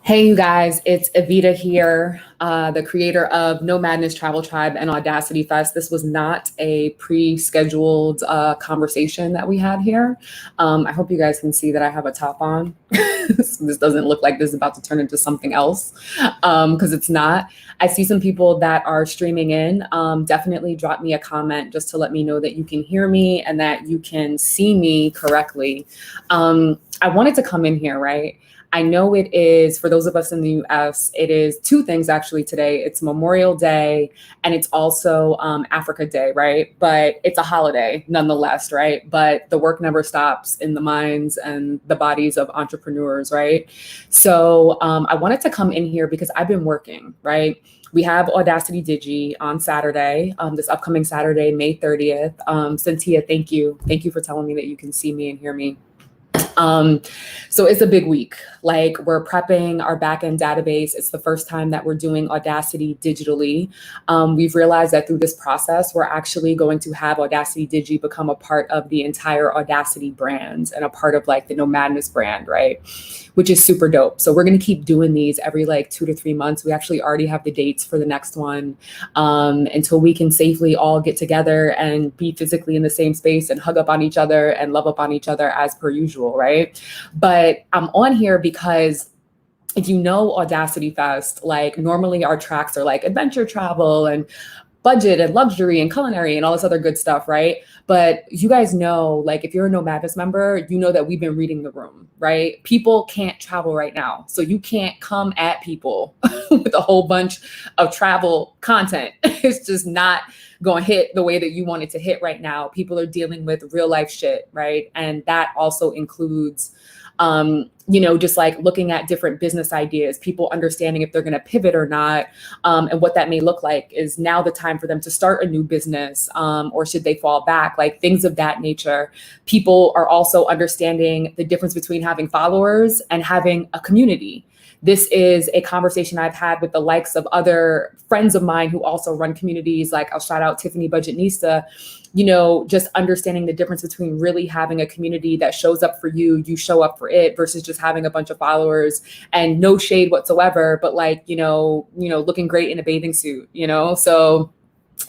Hey, you guys, it's Evita here, the creator of No Madness Travel Tribe and Audacity Fest. This was not a pre-scheduled conversation that we had here. I hope you guys can see that I have a top on. So this doesn't look like this is about to turn into something else, because it's not. I see some people that are streaming in. Definitely drop me a comment just to let me know that you can hear me and that you can see me correctly. I wanted to come in here, right? I know it is, for those of us in the US, it is two things actually today. It's Memorial Day and it's also Africa Day, right? But it's a holiday nonetheless, right? But the work never stops in the minds and the bodies of entrepreneurs, right? So I wanted to come in here because I've been working, right? We have Audacity Digi on Saturday, this upcoming Saturday, May 30th. Cynthia, thank you. Thank you for telling me that you can see me and hear me. So it's a big week. Like, we're prepping our backend database. It's the first time that we're doing Audacity digitally. We've realized that through this process, we're actually going to have Audacity Digi become a part of the entire Audacity brand and a part of like the No Madness brand, right? Which is super dope. So we're going to keep doing these every like 2 to 3 months. We actually already have the dates for the next one, until we can safely all get together and be physically in the same space and hug up on each other and love up on each other as per usual, right? But I'm on here because if you know Audacity Fest, like normally our tracks are like adventure travel and budget and luxury and culinary and all this other good stuff, right? But you guys know, like, if you're a No Madness member, you know that we've been reading the room, right? People can't travel right now. So you can't come at people with a whole bunch of travel content. It's just not going to hit the way that you want it to hit right now. People are dealing with real life shit, right? And that also includes just like looking at different business ideas, people understanding if they're going to pivot or not, and what that may look like. Is now the time for them to start a new business, or should they fall back? Like things of that nature. People are also understanding the difference between having followers and having a community. This is a conversation I've had with the likes of other friends of mine who also run communities. Like, I'll shout out Tiffany Budgetnista, just understanding the difference between really having a community that shows up for you, you show up for it, versus just having a bunch of followers and no shade whatsoever, but like, looking great in a bathing suit, So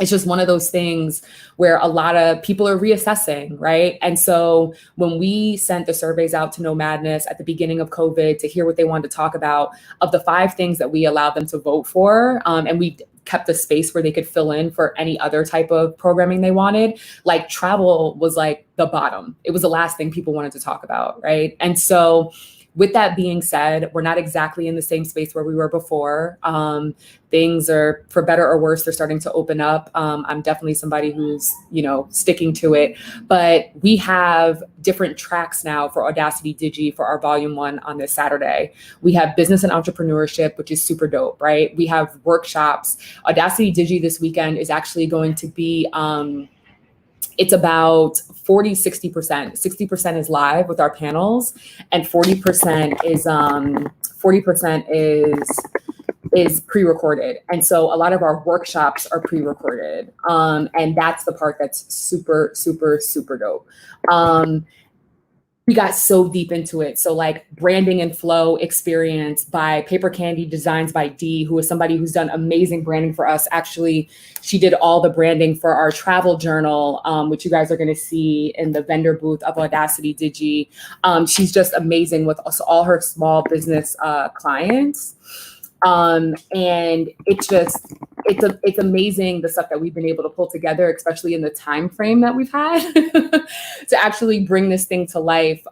it's just one of those things where a lot of people are reassessing, right? And so when we sent the surveys out to No Madness at the beginning of COVID to hear what they wanted to talk about, of the 5 things that we allowed them to vote for, and we kept the space where they could fill in for any other type of programming they wanted, like travel was like the bottom. It was the last thing people wanted to talk about, right? And so with that being said, we're not exactly in the same space where we were before. Things are, for better or worse, they're starting to open up. I'm definitely somebody who's, sticking to it. But we have different tracks now for Audacity Digi for our volume 1 on this Saturday. We have business and entrepreneurship, which is super dope, right? We have workshops. Audacity Digi this weekend is actually going to be, it's about 60%. 60% is live with our panels, and 40% is pre-recorded. And so a lot of our workshops are pre-recorded. And that's the part that's super, super, super dope. We got so deep into it. So like branding and flow experience by Paper Candy Designs by D, who is somebody who's done amazing branding for us. Actually, she did all the branding for our travel journal, which you guys are going to see in the vendor booth of Audacity Digi. She's just amazing with us, all her small business clients. And it's amazing the stuff that we've been able to pull together, especially in the time frame that we've had to actually bring this thing to life.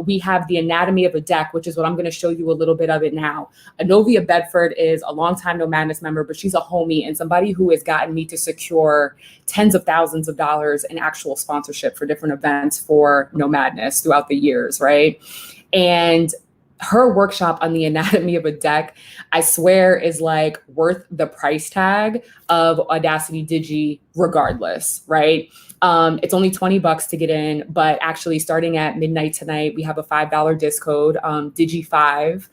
We have the anatomy of a deck, which is what I'm going to show you a little bit of it now. Anovia Bedford is a longtime No Madness member, but she's a homie and somebody who has gotten me to secure tens of thousands of dollars in actual sponsorship for different events for No Madness throughout the years, right? And her workshop on the anatomy of a deck, I swear, is like worth the price tag of Audacity Digi regardless, right? It's only $20 to get in, but actually starting at midnight tonight, we have a $5 disc code. Digi5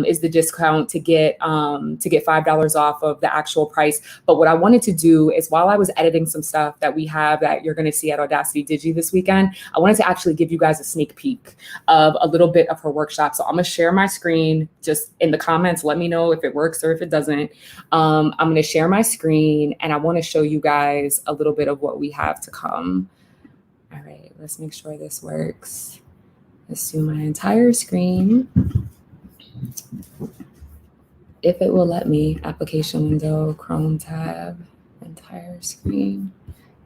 is the discount to get $5 off of the actual price. But what I wanted to do is, while I was editing some stuff that we have that you're going to see at Audacity Digi this weekend, I wanted to actually give you guys a sneak peek of a little bit of her workshop. So I'm gonna share my screen. Just in the comments, let me know if it works or if it doesn't. I'm gonna share my screen and I wanna show you guys a little bit of what we have to come. All right, let's make sure this works. Let's do my entire screen. If it will let me, application window, Chrome tab, entire screen,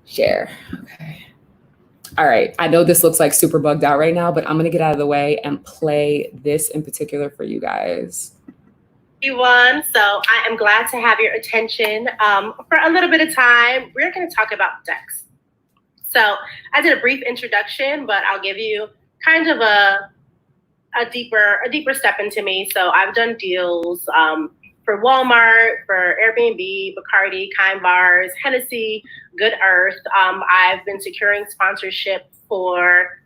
share, okay. All right, I know this looks like super bugged out right now, but I'm gonna get out of the way and play this in particular for you guys. Everyone, so I am glad to have your attention. For a little bit of time, we're gonna talk about decks. So I did a brief introduction, but I'll give you kind of a deeper step into me. So I've done deals for Walmart, for Airbnb, Bacardi, Kind Bars, Hennessy, Good Earth. I've been securing sponsorship for,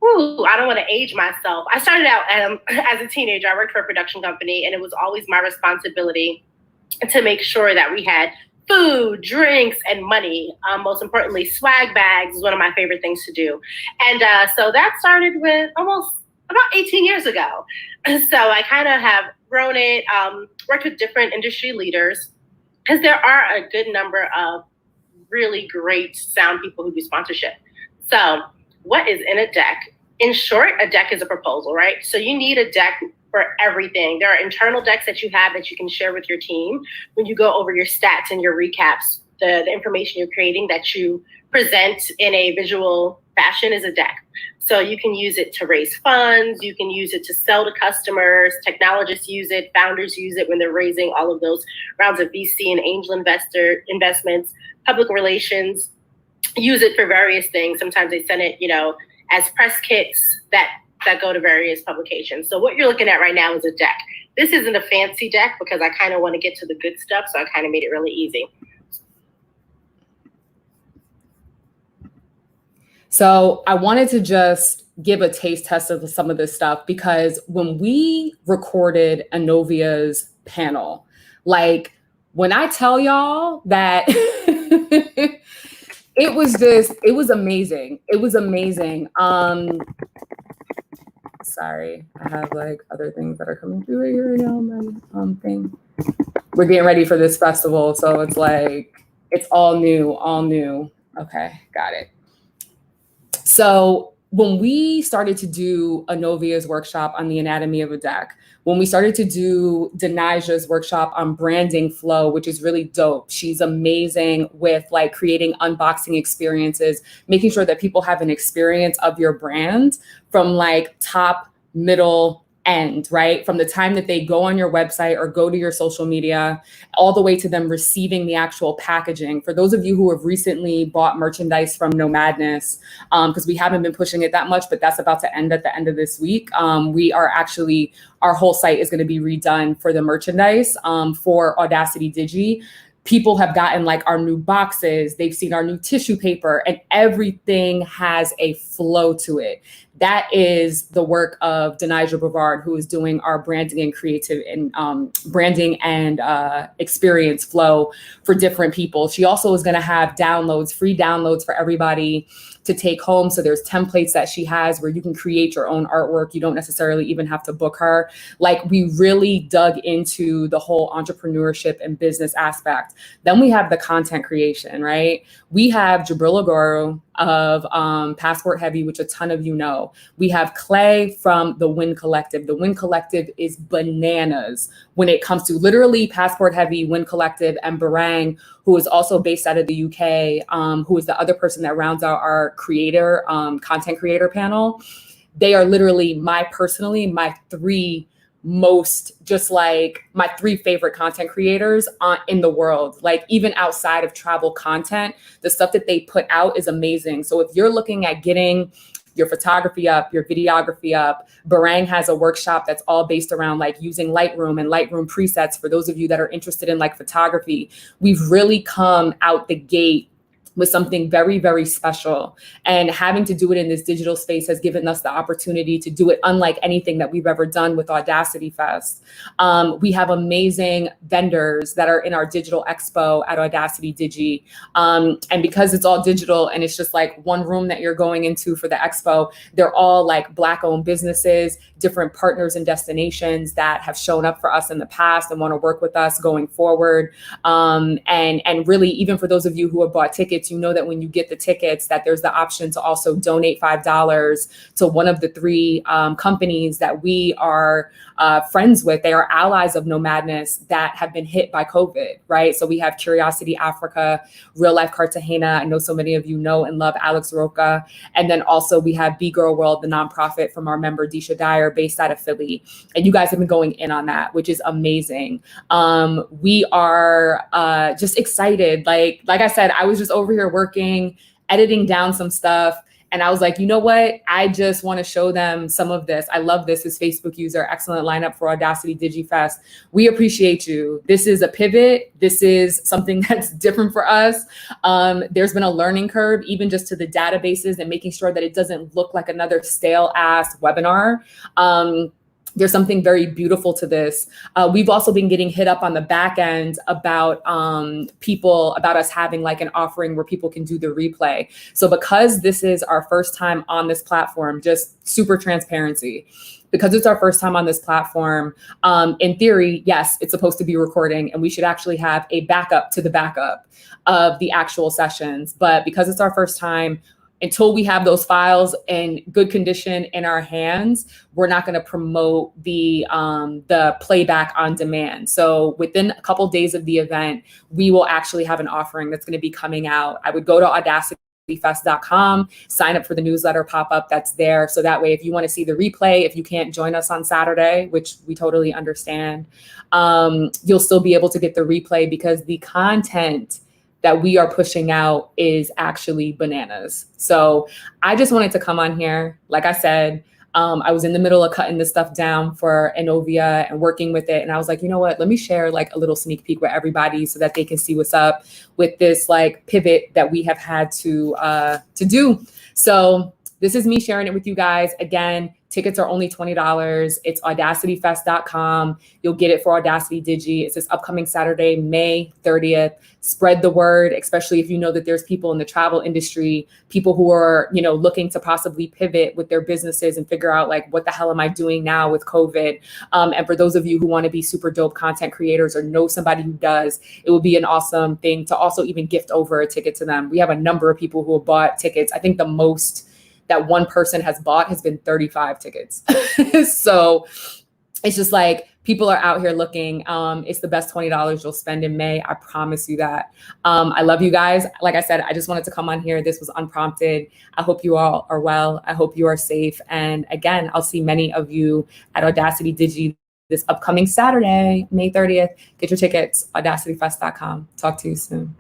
I don't want to age myself. I started out as a teenager. I worked for a production company, and it was always my responsibility to make sure that we had food, drinks, and money. Most importantly, swag bags is one of my favorite things to do. And so that started with almost about 18 years ago. So I kind of have grown it, worked with different industry leaders, because there are a good number of really great sound people who do sponsorship. So what is in a deck? In short, a deck is a proposal, right? So you need a deck for everything. There are internal decks that you have that you can share with your team when you go over your stats and your recaps. The information you're creating that you present in a visual fashion is a deck. So you can use it to raise funds, you can use it to sell to customers, technologists use it, founders use it when they're raising all of those rounds of VC and angel investments, public relations use it for various things. Sometimes they send it, as press kits that go to various publications. So what you're looking at right now is a deck. This isn't a fancy deck because I kind of want to get to the good stuff, so I kind of made it really easy. So I wanted to just give a taste test of some of this stuff, because when we recorded Anovia's panel, like when I tell y'all that it was amazing. It was amazing. Sorry, I have like other things that are coming through right here now. My thing. We're getting ready for this festival, so it's like it's all new. Okay, got it. So when we started to do Anovia's workshop on the anatomy of a deck, when we started to do Denaja's workshop on branding flow, which is really dope. She's amazing with like creating unboxing experiences, making sure that people have an experience of your brand from like top, middle, end, right? From the time that they go on your website or go to your social media, all the way to them receiving the actual packaging. For those of you who have recently bought merchandise from No Madness, because we haven't been pushing it that much, but that's about to end at the end of this week. We are actually, our whole site is going to be redone for the merchandise for AUDACITY Digi. People have gotten like our new boxes, they've seen our new tissue paper, and everything has a flow to it. That is the work of Denaja Brevard, who is doing our branding and creative and branding and experience flow for different people. She also is going to have downloads, free downloads for everybody to take home. So there's templates that she has where you can create your own artwork. You don't necessarily even have to book her. Like, we really dug into the whole entrepreneurship and business aspect. Then we have the content creation, right? We have Jabril Agoro of Passport Heavy, which a ton of you know. We have Clay from the Win Collective. The Win Collective is bananas when it comes to literally Passport Heavy, Win Collective, and Barang, who is also based out of the UK, who is the other person that rounds out our creator, content creator panel. They are literally my three most, just like my three favorite content creators in the world. Like, even outside of travel content, the stuff that they put out is amazing. So if you're looking at getting your photography up, your videography up, Barang has a workshop that's all based around like using Lightroom and Lightroom presets for those of you that are interested in like photography. We've really come out the gate was something very, very special. And having to do it in this digital space has given us the opportunity to do it unlike anything that we've ever done with Audacity Fest. We have amazing vendors that are in our digital expo at Audacity Digi. And because it's all digital and it's just like one room that you're going into for the expo, they're all like Black-owned businesses, different partners and destinations that have shown up for us in the past and want to work with us going forward. And really, even for those of you who have bought tickets, you know that when you get the tickets, that there's the option to also donate $5 to one of the three companies that we are friends with. They are allies of Nomadness that have been hit by COVID, right? So we have Curiosity Africa, Real Life Cartagena. I know so many of you know and love Alex Roca. And then also we have Be Girl World, the nonprofit from our member Disha Dyer, based out of Philly. And you guys have been going in on that, which is amazing. We are just excited. Like I said, I was just over here working, editing down some stuff. And I was like, you know what? I just want to show them some of this. I love this. This Facebook user, excellent lineup for Audacity Digi Fest. We appreciate you. This is a pivot. This is something that's different for us. There's been a learning curve, even just to the databases and making sure that it doesn't look like another stale ass webinar. There's something very beautiful to this. We've also been getting hit up on the back end about about us having like an offering where people can do the replay. So because this is our first time on this platform, just super transparency. Because it's our first time on this platform, in theory, yes, it's supposed to be recording and we should actually have a backup to the backup of the actual sessions. But because it's our first time, until we have those files in good condition in our hands, we're not going to promote the playback on demand. So within a couple of days of the event, we will actually have an offering that's going to be coming out. I would go to audacityfest.com, sign up for the newsletter pop-up that's there. So that way, if you want to see the replay, if you can't join us on Saturday, which we totally understand, you'll still be able to get the replay because the content that we are pushing out is actually bananas. So I just wanted to come on here. Like I said, I was in the middle of cutting this stuff down for Enovia and working with it. And I was like, you know what, let me share like a little sneak peek with everybody so that they can see what's up with this like pivot that we have had to do. So this is me sharing it with you guys. Again, tickets are only $20. It's audacityfest.com. You'll get it for Audacity Digi. It's this upcoming Saturday, May 30th. Spread the word, especially if you know that there's people in the travel industry, people who are, you know, looking to possibly pivot with their businesses and figure out like, what the hell am I doing now with COVID? And for those of you who want to be super dope content creators or know somebody who does, it would be an awesome thing to also even gift over a ticket to them. We have a number of people who have bought tickets. I think the most that one person has bought has been 35 tickets. So it's just like, people are out here looking. It's the best $20 you'll spend in May. I promise you that. I love you guys. Like I said, I just wanted to come on here. This was unprompted. I hope you all are well. I hope you are safe. And again, I'll see many of you at Audacity Digi this upcoming Saturday, May 30th. Get your tickets, audacityfest.com. Talk to you soon.